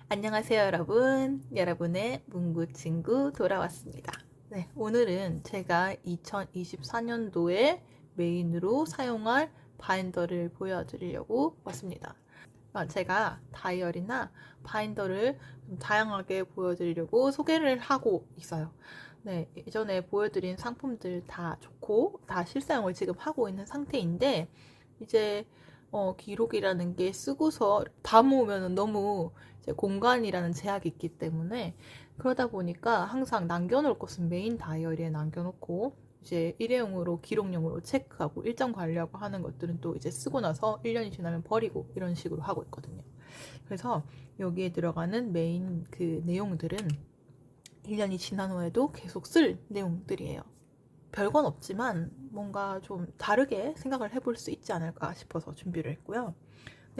안녕하세요, 여러분. 여러분의 문구 친구 돌아왔습니다. 네, 오늘은 제가 2024년도에 메인으로 사용할 바인더를 보여드리려고 왔습니다. 제가 다이어리나 바인더를 좀 다양하게 보여드리려고 소개를 하고 있어요. 네, 예전에 보여드린 상품들 다 좋고 다 실사용을 지금 하고 있는 상태인데 이제 기록이라는 게 쓰고서 다 모으면 너무 이제 공간이라는 제약이 있기 때문에 그러다 보니까 항상 남겨놓을 것은 메인 다이어리에 남겨놓고 이제 일회용으로 기록용으로 체크하고 일정 관리하고 하는 것들은 또 이제 쓰고 나서 1년이 지나면 버리고 이런 식으로 하고 있거든요. 그래서 여기에 들어가는 메인 그 내용들은 1년이 지난 후에도 계속 쓸 내용들이에요. 별건 없지만 뭔가 좀 다르게 생각을 해볼 수 있지 않을까 싶어서 준비를 했고요.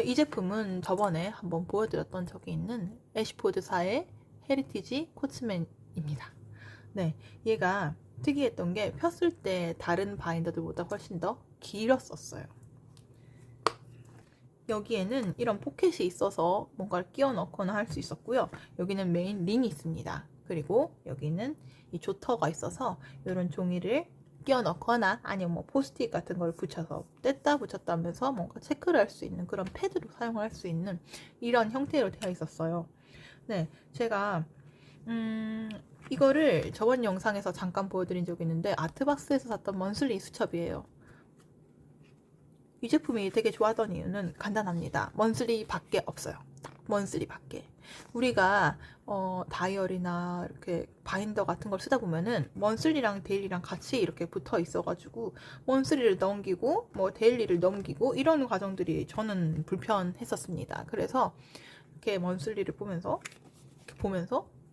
이 제품은 저번에 한번 보여드렸던 적이 있는 애쉬포드사의 헤리티지 코츠맨입니다. 네, 얘가 특이했던 게 폈을 때 다른 바인더들보다 훨씬 더 길었었어요. 여기에는 이런 포켓이 있어서 뭔가를 끼워 넣거나 할 수 있었고요. 여기는 메인 링이 있습니다. 그리고 여기는 이 조터가 있어서 이런 종이를 끼워 넣거나 아니면 뭐 포스트잇 같은 걸 붙여서 뗐다 붙였다 하면서 뭔가 체크를 할 수 있는 그런 패드로 사용할 수 있는 이런 형태로 되어 있었어요. 네, 제가 이거를 저번 영상에서 잠깐 보여드린 적이 있는데 아트박스에서 샀던 먼슬리 수첩이에요. 이 제품이 되게 좋아하던 이유는 간단합니다. 먼슬리 밖에 없어요. 먼슬리 밖에. 우리가 다이어리나 이렇게 바인더 같은 걸 쓰다 보면은 먼슬리랑 데일리랑 같이 이렇게 붙어 있어가지고 먼슬리를 넘기고 뭐 데일리를 넘기고 이런 과정들이 저는 불편했었습니다. 그래서 이렇게 먼슬리를 보면서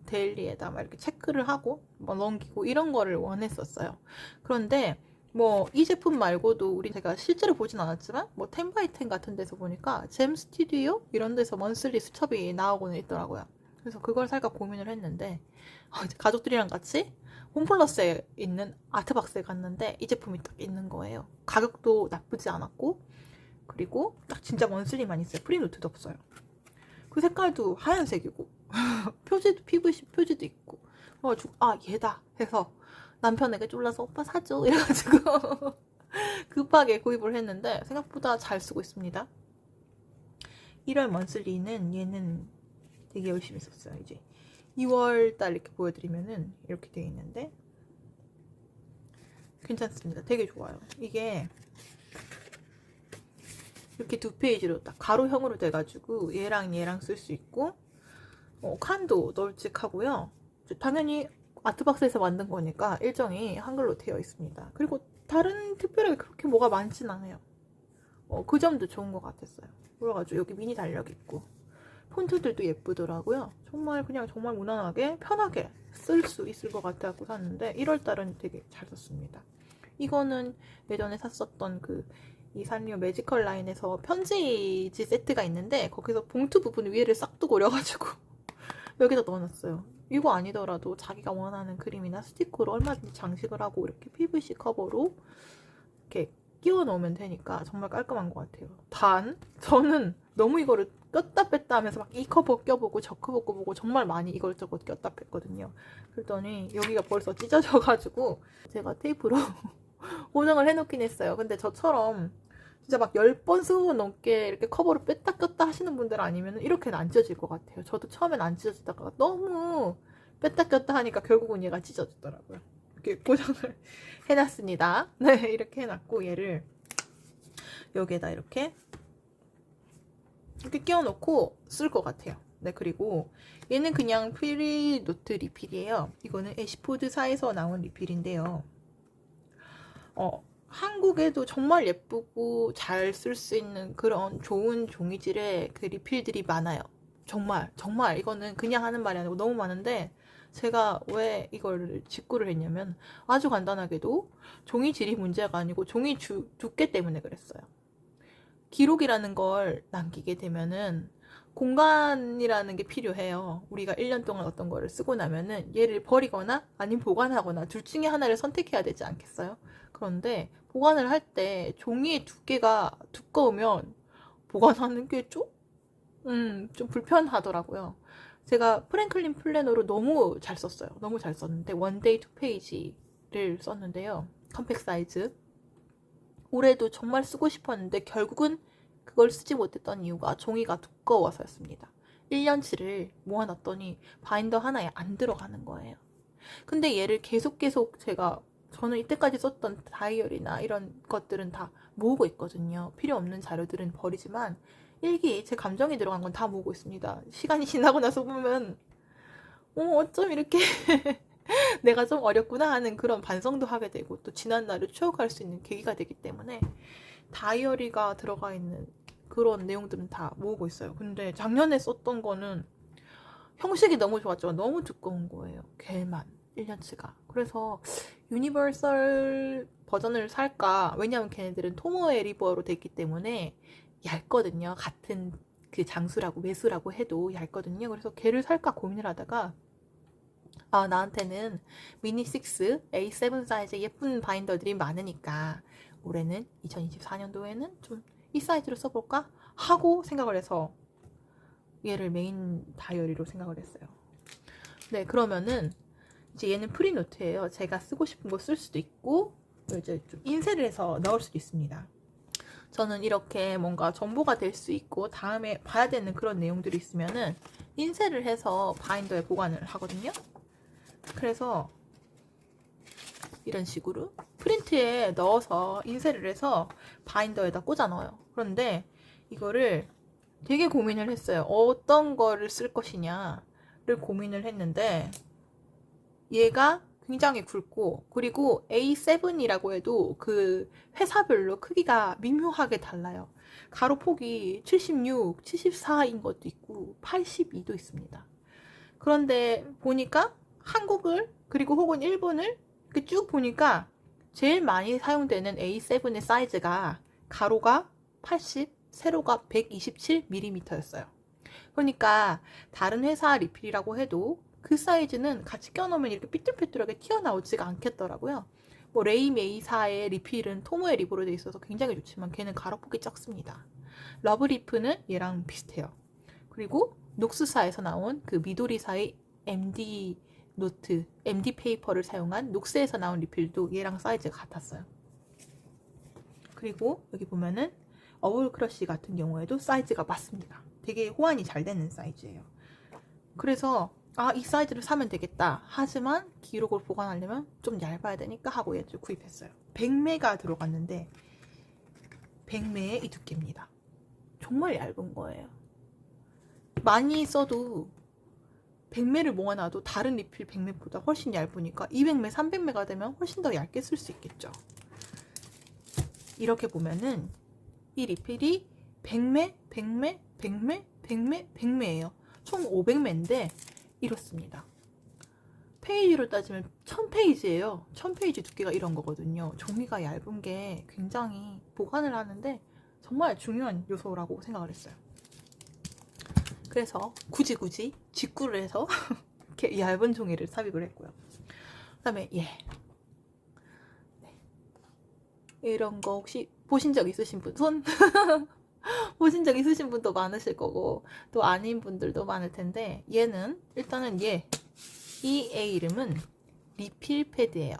데일리에다 막 이렇게 체크를 하고 뭐 넘기고 이런 거를 원했었어요. 그런데 뭐 이 제품 말고도 제가 실제로 보진 않았지만 뭐 10x10 같은 데서 보니까 잼 스튜디오 이런 데서 먼슬리 수첩이 나오고는 있더라고요. 그래서 그걸 살까 고민을 했는데 이제 가족들이랑 같이 홈플러스에 있는 아트박스에 갔는데 이 제품이 딱 있는 거예요. 가격도 나쁘지 않았고 그리고 딱 진짜 먼슬리만 있어요. 프린노트도 없어요. 그 색깔도 하얀색이고 표지도 PVC 표지도 있고 그래가지고 얘다 해서 남편에게 쫄라서 오빠 사줘 이래가지고 급하게 구입을 했는데 생각보다 잘 쓰고 있습니다. 1월 먼슬리는 얘는 되게 열심히 썼어요. 이제 2월달 이렇게 보여드리면은 이렇게 되어 있는데 괜찮습니다. 되게 좋아요. 이게 이렇게 두 페이지로 딱 가로형으로 돼가지고 얘랑 쓸 수 있고 칸도 널찍하고요. 당연히 아트박스에서 만든 거니까 일정이 한글로 되어 있습니다. 그리고 다른 특별하게 그렇게 뭐가 많진 않아요. 그 점도 좋은 것 같았어요. 그래가지고 여기 미니 달력 있고 폰트들도 예쁘더라고요. 정말 무난하게 편하게 쓸 수 있을 것 같아서 샀는데 1월달은 되게 잘 썼습니다. 이거는 예전에 샀었던 이 산리오 매지컬 라인에서 편지지 세트가 있는데 거기서 봉투 부분 위에를 싹둑 오려가지고 여기다 넣어놨어요. 이거 아니더라도 자기가 원하는 그림이나 스티커로 얼마든지 장식을 하고 이렇게 PVC 커버로 이렇게 끼워 넣으면 되니까 정말 깔끔한 것 같아요. 단 저는 너무 이거를 꼈다 뺐다 하면서 막 이 커버 껴보고 저 커버 껴보고 정말 많이 이것저것 꼈다 뺐거든요. 그랬더니 여기가 벌써 찢어져가지고 제가 테이프로 고정을 해놓긴 했어요. 근데 저처럼 진짜 막 10번, 20번 넘게 이렇게 커버를 뺐다 꼈다 하시는 분들 아니면 이렇게는 안 찢어질 것 같아요. 저도 처음엔 안 찢어지다가 너무 뺐다 꼈다 하니까 결국은 얘가 찢어지더라고요. 이렇게 고정을 해놨습니다. 네, 이렇게 해놨고 얘를 여기에다 이렇게 끼워놓고 쓸 것 같아요. 네, 그리고 얘는 그냥 프리노트 리필이에요. 이거는 애쉬포드사에서 나온 리필인데요. 한국에도 정말 예쁘고 잘 쓸 수 있는 그런 좋은 종이질의 그 리필들이 많아요. 정말 이거는 그냥 하는 말이 아니고 너무 많은데 제가 왜 이걸 직구를 했냐면 아주 간단하게도 종이질이 문제가 아니고 종이 두께 때문에 그랬어요. 기록이라는 걸 남기게 되면은 공간이라는 게 필요해요. 우리가 1년 동안 어떤 거를 쓰고 나면은 얘를 버리거나 아니면 보관하거나 둘 중에 하나를 선택해야 되지 않겠어요? 그런데 보관을 할 때 종이의 두께가 두꺼우면 보관하는 게 좀 좀 불편하더라고요. 제가 프랭클린 플래너로 너무 잘 썼어요. 너무 잘 썼는데 원데이 2페이지를 썼는데요. 컴팩 사이즈. 올해도 정말 쓰고 싶었는데 결국은 그걸 쓰지 못했던 이유가 종이가 두꺼워서였습니다. 1년치를 모아놨더니 바인더 하나에 안 들어가는 거예요. 근데 얘를 계속 저는 이때까지 썼던 다이어리나 이런 것들은 다 모으고 있거든요. 필요 없는 자료들은 버리지만 일기, 제 감정이 들어간 건 다 모으고 있습니다. 시간이 지나고 나서 보면 어쩜 이렇게 내가 좀 어렵구나 하는 그런 반성도 하게 되고 또 지난 날을 추억할 수 있는 계기가 되기 때문에 다이어리가 들어가 있는 그런 내용들은 다 모으고 있어요. 근데 작년에 썼던 거는 형식이 너무 좋았지만 너무 두꺼운 거예요. 걔만 1년치가. 그래서 유니버설 버전을 살까? 왜냐면 걔네들은 토모에 리버로 돼 있기 때문에 얇거든요. 같은 그 장수라고 매수라고 해도 얇거든요. 그래서 걔를 살까 고민을 하다가 나한테는 미니 6, A7 사이즈 예쁜 바인더들이 많으니까 올해는 2024년도에는 좀 이 사이즈로 써볼까? 하고 생각을 해서 얘를 메인 다이어리로 생각을 했어요. 네, 그러면은 이제 얘는 프리노트예요. 제가 쓰고 싶은 거 쓸 수도 있고 이제 좀 인쇄를 해서 넣을 수도 있습니다. 저는 이렇게 뭔가 정보가 될 수 있고 다음에 봐야 되는 그런 내용들이 있으면은 인쇄를 해서 바인더에 보관을 하거든요. 그래서 이런 식으로 프린트에 넣어서 인쇄를 해서 바인더에다 꽂아 넣어요. 그런데 이거를 되게 고민을 했어요. 어떤 거를 쓸 것이냐를 고민을 했는데 얘가 굉장히 굵고 그리고 A7이라고 해도 그 회사별로 크기가 미묘하게 달라요. 가로폭이 76, 74인 것도 있고 82도 있습니다. 그런데 보니까 한국을 그리고 혹은 일본을 이렇게 쭉 보니까 제일 많이 사용되는 A7의 사이즈가 가로가 80, 세로가 127mm였어요. 그러니까 다른 회사 리필이라고 해도 그 사이즈는 같이 껴놓으면 이렇게 삐뚤삐뚤하게 튀어나오지가 않겠더라고요. 뭐 레이메이사의 리필은 토모의 리보로 되어 있어서 굉장히 좋지만 걔는 가로폭이 작습니다. 러브리프는 얘랑 비슷해요. 그리고 녹스사에서 나온 그 미도리사의 MD 노트, MD 페이퍼를 사용한 녹스에서 나온 리필도 얘랑 사이즈가 같았어요. 그리고 여기 보면은 어울크러쉬 같은 경우에도 사이즈가 맞습니다. 되게 호환이 잘 되는 사이즈예요. 그래서 이 사이즈를 사면 되겠다. 하지만 기록을 보관하려면 좀 얇아야 되니까 하고 얘를 구입했어요. 100매가 들어갔는데 100매의 이 두께입니다. 정말 얇은 거예요. 많이 써도 100매를 모아놔도 다른 리필 100매보다 훨씬 얇으니까 200매, 300매가 되면 훨씬 더 얇게 쓸 수 있겠죠. 이렇게 보면은 이 리필이 100매, 100매, 100매, 100매, 100매예요. 총 500매인데 이렇습니다. 페이지로 따지면 1000페이지예요. 1000페이지 두께가 이런 거거든요. 종이가 얇은 게 굉장히 보관을 하는데 정말 중요한 요소라고 생각을 했어요. 그래서 굳이 직구를 해서 이렇게 얇은 종이를 삽입을 했고요. 그 다음에 네. 이런 거 혹시 보신 적 있으신 분? 손? 보신 적 있으신 분도 많으실 거고 또 아닌 분들도 많을 텐데 얘는 일단은 이 A 이름은 리필 패드예요.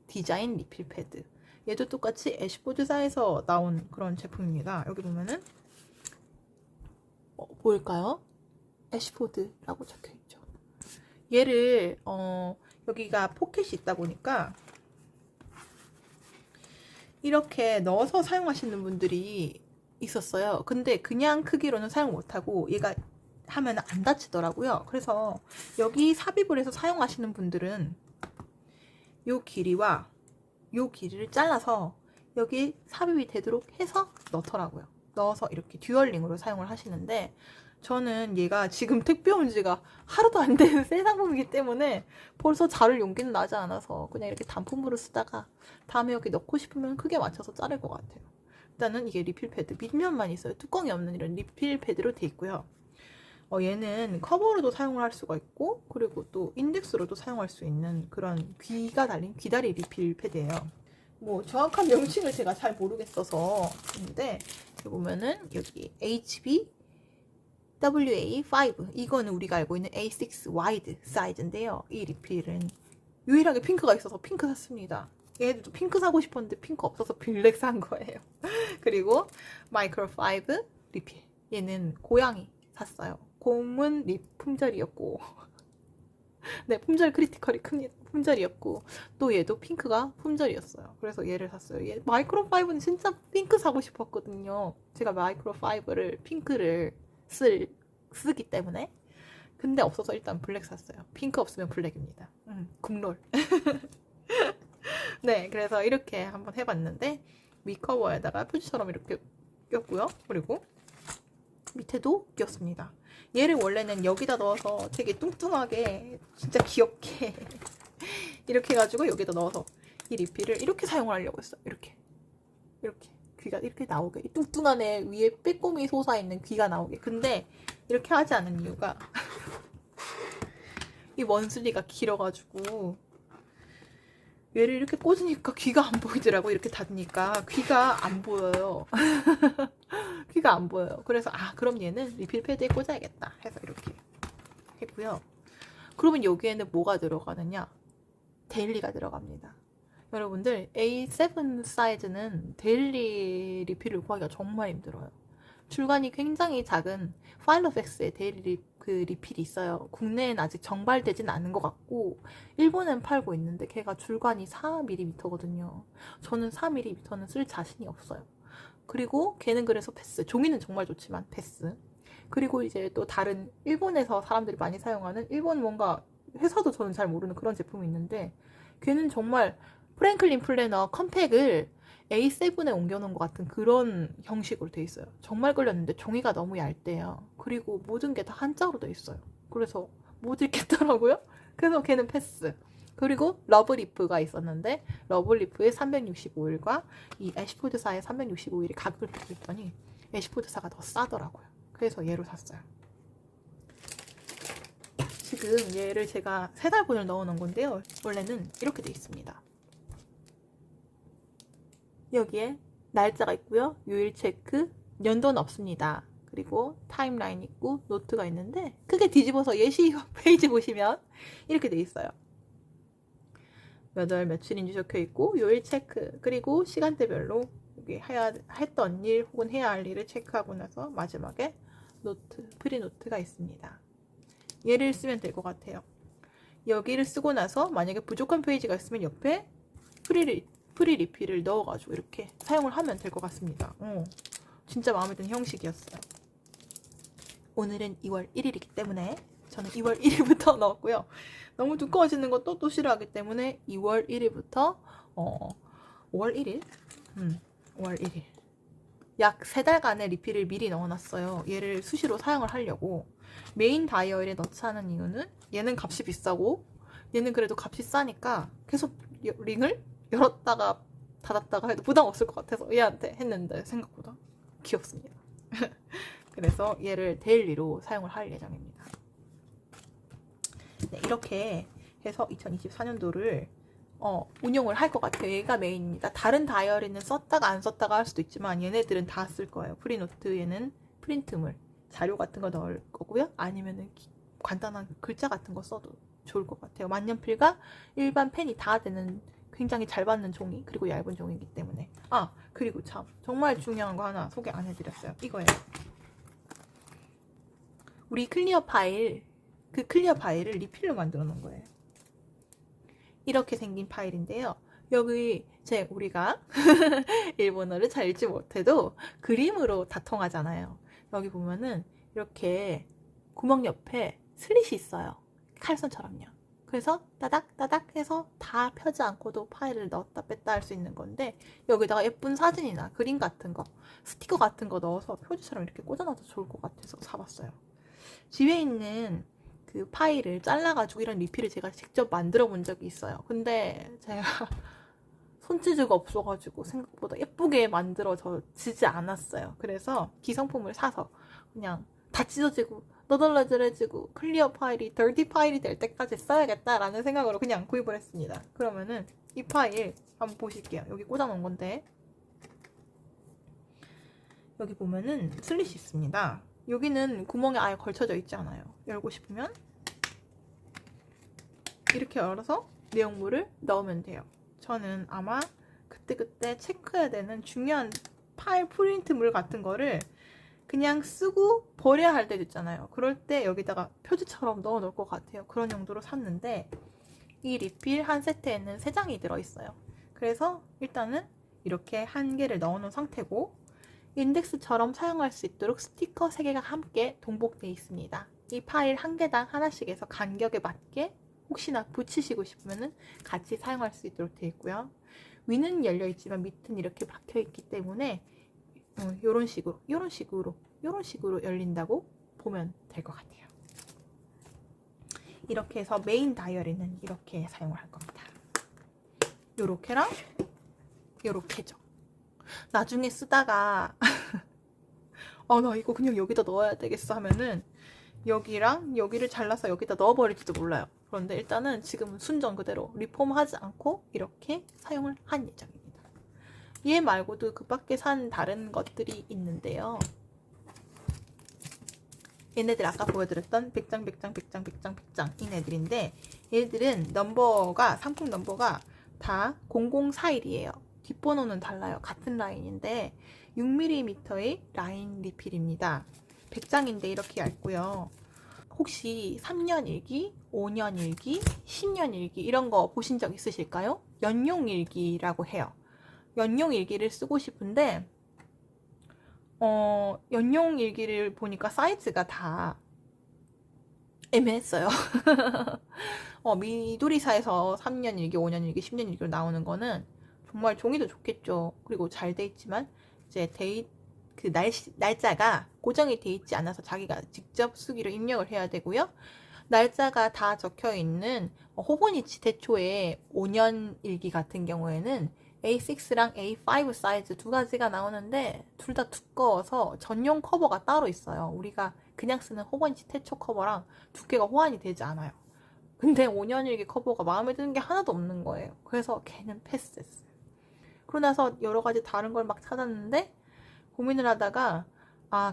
디자인 리필 패드. 얘도 똑같이 애쉬포드사에서 나온 그런 제품입니다. 여기 보면은 보일까요? 애쉬포드라고 적혀있죠. 얘를 여기가 포켓이 있다 보니까 이렇게 넣어서 사용하시는 분들이 있었어요. 근데 그냥 크기로는 사용 못하고 얘가 하면 안 닫히더라고요. 그래서 여기 삽입을 해서 사용하시는 분들은 요 길이와 요 길이를 잘라서 여기 삽입이 되도록 해서 넣더라고요. 넣어서 이렇게 듀얼링으로 사용을 하시는데 저는 얘가 지금 택배 온 지가 하루도 안 되는 새 상품이기 때문에 벌써 자를 용기는 나지 않아서 그냥 이렇게 단품으로 쓰다가 다음에 여기 넣고 싶으면 크게 맞춰서 자를 것 같아요. 일단은 이게 리필 패드 밑면만 있어요. 뚜껑이 없는 이런 리필 패드로 돼 있고요. 얘는 커버로도 사용을 할 수가 있고 그리고 또 인덱스로도 사용할 수 있는 그런 귀가 달린 귀다리 리필 패드예요. 뭐 정확한 명칭을 제가 잘 모르겠어서 근데 여기 보면은 여기 HB WA5 이거는 우리가 알고 있는 A6 와이드 사이즈인데요. 이 리필은 유일하게 핑크가 있어서 핑크 샀습니다. 얘도 핑크 사고 싶었는데 핑크 없어서 블랙 산 거예요. 그리고 마이크로 5 리필 얘는 고양이 샀어요. 곰은 립 품절이었고 네, 품절 크리티컬이 큽니다. 품절이었고 또 얘도 핑크가 품절이었어요. 그래서 얘를 샀어요. 얘 마이크로 5는 진짜 핑크 사고 싶었거든요. 제가 마이크로 5를 핑크를 쓰기 때문에. 근데 없어서 일단 블랙 샀어요. 핑크 없으면 블랙입니다. 국룰. 네, 그래서 이렇게 한번 해봤는데 위커버에다가 표지처럼 이렇게 꼈고요. 그리고 밑에도 꼈습니다. 얘를 원래는 여기다 넣어서 되게 뚱뚱하게 진짜 귀엽게 이렇게 해가지고 여기다 넣어서 이 리필을 이렇게 사용을 하려고 했어요. 이렇게 귀가 이렇게 나오게, 이 뚱뚱한 애 위에 빼꼼히 솟아있는 귀가 나오게. 근데 이렇게 하지 않은 이유가 이 원숭이가 길어가지고 얘를 이렇게 꽂으니까 귀가 안 보이더라고. 이렇게 닫으니까 귀가 안 보여요. 귀가 안 보여요. 그래서 그럼 얘는 리필 패드에 꽂아야겠다 해서 이렇게 했고요. 그러면 여기에는 뭐가 들어가느냐? 데일리가 들어갑니다. 여러분들 A7 사이즈는 데일리 리필을 구하기가 정말 힘들어요. 줄간이 굉장히 작은 파일러팩스의 데일리 리필이 있어요. 국내엔 아직 정발되진 않은 것 같고 일본엔 팔고 있는데 걔가 줄간이 4mm거든요. 저는 4mm는 쓸 자신이 없어요. 그리고 걔는 그래서 패스. 종이는 정말 좋지만 패스. 그리고 이제 또 다른 일본에서 사람들이 많이 사용하는 일본 뭔가 회사도 저는 잘 모르는 그런 제품이 있는데 걔는 정말 프랭클린 플래너 컴팩을 A7에 옮겨놓은 것 같은 그런 형식으로 돼 있어요. 정말 끌렸는데 종이가 너무 얇대요. 그리고 모든 게 다 한자로 돼 있어요. 그래서 못 읽겠더라고요. 그래서 걔는 패스. 그리고 러브리프가 있었는데 러브리프의 365일과 이 애쉬포드사의 365일이 가격을 비교했더니 애쉬포드사가 더 싸더라고요. 그래서 얘로 샀어요. 지금 얘를 제가 3달분을 넣어놓은 건데요. 원래는 이렇게 돼 있습니다. 여기에 날짜가 있고요. 요일 체크, 연도는 없습니다. 그리고 타임라인 있고 노트가 있는데 크게 뒤집어서 예시 페이지 보시면 이렇게 돼 있어요. 몇 월 며칠인지 적혀 있고 요일 체크, 그리고 시간대별로 여기 했던 일 혹은 해야 할 일을 체크하고 나서 마지막에 노트, 프리노트가 있습니다. 얘를 쓰면 될 것 같아요. 여기를 쓰고 나서 만약에 부족한 페이지가 있으면 옆에 프리 리필을 넣어가지고 이렇게 사용을 하면 될 것 같습니다. 진짜 마음에 드는 형식이었어요. 오늘은 2월 1일이기 때문에 저는 2월 1일부터 넣었고요. 너무 두꺼워지는 것도 또 싫어하기 때문에 2월 1일부터 5월 1일? 5월 1일. 약 3달간의 리필을 미리 넣어놨어요. 얘를 수시로 사용을 하려고. 메인 다이어리에 넣자는 이유는 얘는 값이 비싸고 얘는 그래도 값이 싸니까 계속 링을 열었다가 닫았다가 해도 부담 없을 것 같아서 얘한테 했는데 생각보다 귀엽습니다. 그래서 얘를 데일리로 사용을 할 예정입니다. 네, 이렇게 해서 2024년도를 운용을 할 것 같아요. 얘가 메인입니다. 다른 다이어리는 썼다가 안 썼다가 할 수도 있지만 얘네들은 다 쓸 거예요. 프리노트에는 프린트물, 자료 같은 거 넣을 거고요. 아니면은 간단한 글자 같은 거 써도 좋을 것 같아요. 만년필과 일반 펜이 다 되는 굉장히 잘 받는 종이, 그리고 얇은 종이기 때문에. 그리고 참 정말 중요한 거 하나 소개 안 해드렸어요. 이거예요. 우리 클리어 파일, 그 클리어 파일을 리필로 만들어 놓은 거예요. 이렇게 생긴 파일인데요. 여기 우리가 일본어를 잘 읽지 못해도 그림으로 다 통하잖아요. 여기 보면은 이렇게 구멍 옆에 슬릿이 있어요. 칼선처럼요. 그래서 따닥 따닥 해서 다 펴지 않고도 파일을 넣었다 뺐다 할 수 있는 건데 여기다가 예쁜 사진이나 그림 같은 거, 스티커 같은 거 넣어서 표지처럼 이렇게 꽂아놔도 좋을 것 같아서 사봤어요. 집에 있는 그 파일을 잘라가지고 이런 리필을 제가 직접 만들어 본 적이 있어요. 근데 제가 손재주가 없어가지고 생각보다 예쁘게 만들어지지 않았어요. 그래서 기성품을 사서 그냥 다 찢어지고 너덜너덜해지고 클리어 파일이 더티 파일이 될 때까지 써야겠다라는 생각으로 그냥 구입을 했습니다. 그러면은 이 파일 한번 보실게요. 여기 꽂아놓은 건데 여기 보면은 슬릿이 있습니다. 여기는 구멍이 아예 걸쳐져 있지 않아요. 열고 싶으면 이렇게 열어서 내용물을 넣으면 돼요. 저는 아마 그때그때 체크해야 되는 중요한 파일 프린트물 같은 거를 그냥 쓰고 버려야 할 때도 있잖아요. 그럴 때 여기다가 표지처럼 넣어 놓을 것 같아요. 그런 용도로 샀는데 이 리필 한 세트에는 3장이 들어있어요. 그래서 일단은 이렇게 한 개를 넣어 놓은 상태고 인덱스처럼 사용할 수 있도록 스티커 3개가 함께 동봉되어 있습니다. 이 파일 한 개당 하나씩 해서 간격에 맞게 혹시나 붙이시고 싶으면 같이 사용할 수 있도록 되어 있고요. 위는 열려 있지만 밑은 이렇게 박혀 있기 때문에 이런 식으로 열린다고 보면 될 것 같아요. 이렇게 해서 메인 다이어리는 이렇게 사용을 할 겁니다. 요렇게랑 요렇게죠. 나중에 쓰다가 나 이거 그냥 여기다 넣어야 되겠어 하면은 여기랑 여기를 잘라서 여기다 넣어버릴지도 몰라요. 그런데 일단은 지금은 순정 그대로 리폼하지 않고 이렇게 사용을 한 예정입니다. 얘 말고도 그 밖에 산 다른 것들이 있는데요. 얘네들 아까 보여드렸던 100장 이 애들인데 얘들은 넘버가 상품 넘버가 다 0041이에요. 뒷번호는 달라요. 같은 라인인데 6mm의 라인 리필입니다. 100장인데 이렇게 얇고요. 혹시 3년 일기, 5년 일기, 10년 일기 이런 거 보신 적 있으실까요? 연용 일기라고 해요. 연용 일기를 쓰고 싶은데 연용 일기를 보니까 사이즈가 다 애매했어요. 미도리사에서 3년 일기, 5년 일기, 10년 일기로 나오는 거는 정말 종이도 좋겠죠. 그리고 잘 돼 있지만 이제 날짜가 고정이 돼 있지 않아서 자기가 직접 쓰기로 입력을 해야 되고요. 날짜가 다 적혀 있는 호보니치 대초의 5년 일기 같은 경우에는 A6랑 A5 사이즈 2가지가 나오는데 둘 다 두꺼워서 전용 커버가 따로 있어요. 우리가 그냥 쓰는 호보니치 태초 커버랑 두께가 호환이 되지 않아요. 근데 5년 일기 커버가 마음에 드는 게 하나도 없는 거예요. 그래서 걔는 패스했어요. 그러고 나서 여러 가지 다른 걸 막 찾았는데 고민을 하다가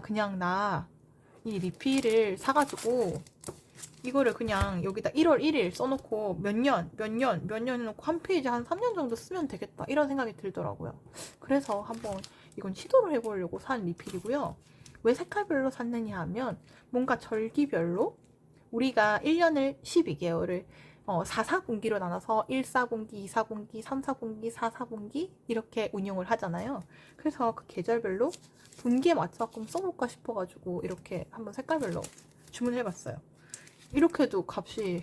그냥 나 이 리필을 사가지고 이거를 그냥 여기다 1월 1일 써놓고 몇 년 해놓고 한 페이지 한 3년 정도 쓰면 되겠다 이런 생각이 들더라고요. 그래서 한번 이건 시도를 해보려고 산 리필이고요. 왜 색깔별로 샀느냐 하면 뭔가 절기별로 우리가 1년을 12개월을 4분기로 나눠서 1분기, 2분기, 3분기, 4분기 이렇게 운용을 하잖아요. 그래서 그 계절별로 분기에 맞춰서 써볼까 싶어가지고 이렇게 한번 색깔별로 주문해봤어요. 이렇게도 값이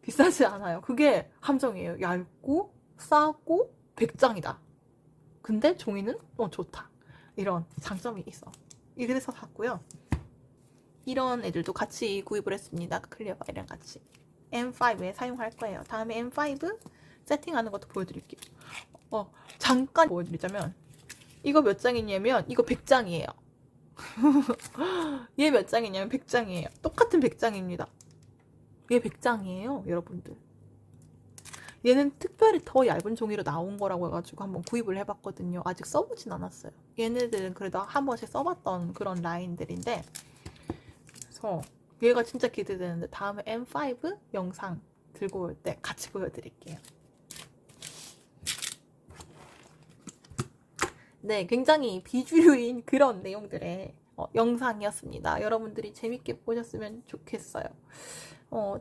비싸지 않아요. 그게 함정이에요. 얇고 싸고 100장이다. 근데 종이는 좋다. 이런 장점이 있어. 이래서 샀고요. 이런 애들도 같이 구입을 했습니다. 클리어 파일이랑 같이. M5에 사용할 거예요. 다음에 M5 세팅하는 것도 보여드릴게요. 잠깐 보여드리자면 이거 몇 장이냐면 이거 100장이에요. 얘 몇 장이냐면 100장이에요. 똑같은 100장입니다. 얘 100장이에요, 여러분들. 얘는 특별히 더 얇은 종이로 나온 거라고 해가지고 한번 구입을 해봤거든요. 아직 써보진 않았어요. 얘네들은 그래도 한 번씩 써봤던 그런 라인들인데 그래서 얘가 진짜 기대되는데 다음에 M5 영상 들고 올 때 같이 보여드릴게요. 네, 굉장히 비주류인 그런 내용들의 영상이었습니다. 여러분들이 재밌게 보셨으면 좋겠어요.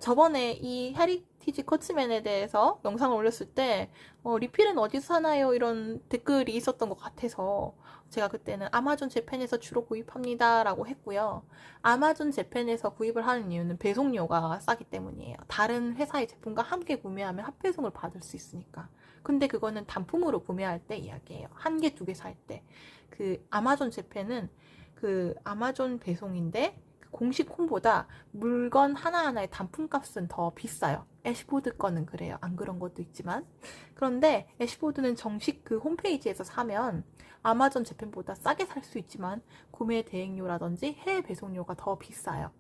저번에 이 헤리티지 커츠맨에 대해서 영상을 올렸을 때 리필은 어디서 사나요? 이런 댓글이 있었던 것 같아서 제가 그때는 아마존 재팬에서 주로 구입합니다 라고 했고요. 아마존 재팬에서 구입을 하는 이유는 배송료가 싸기 때문이에요. 다른 회사의 제품과 함께 구매하면 합배송을 받을 수 있으니까. 근데 그거는 단품으로 구매할 때 이야기예요. 한 개, 두 개 살 때. 그 아마존 재팬은 그 아마존 배송인데 공식 홈보다 물건 하나하나의 단품값은 더 비싸요. 애쉬보드 거는 그래요. 안 그런 것도 있지만. 그런데 애쉬보드는 정식 그 홈페이지에서 사면 아마존 재팬보다 싸게 살 수 있지만 구매 대행료라든지 해외 배송료가 더 비싸요.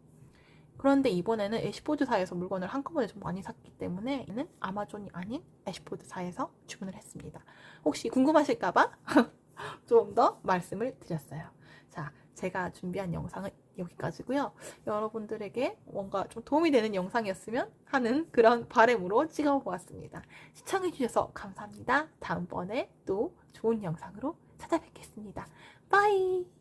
그런데 이번에는 애쉬보드사에서 물건을 한꺼번에 좀 많이 샀기 때문에 얘는 아마존이 아닌 애쉬보드사에서 주문을 했습니다. 혹시 궁금하실까봐 좀 더 말씀을 드렸어요. 자, 제가 준비한 영상은 여기까지고요. 여러분들에게 뭔가 좀 도움이 되는 영상이었으면 하는 그런 바람으로 찍어보았습니다. 시청해주셔서 감사합니다. 다음번에 또 좋은 영상으로 찾아뵙겠습니다. 빠이!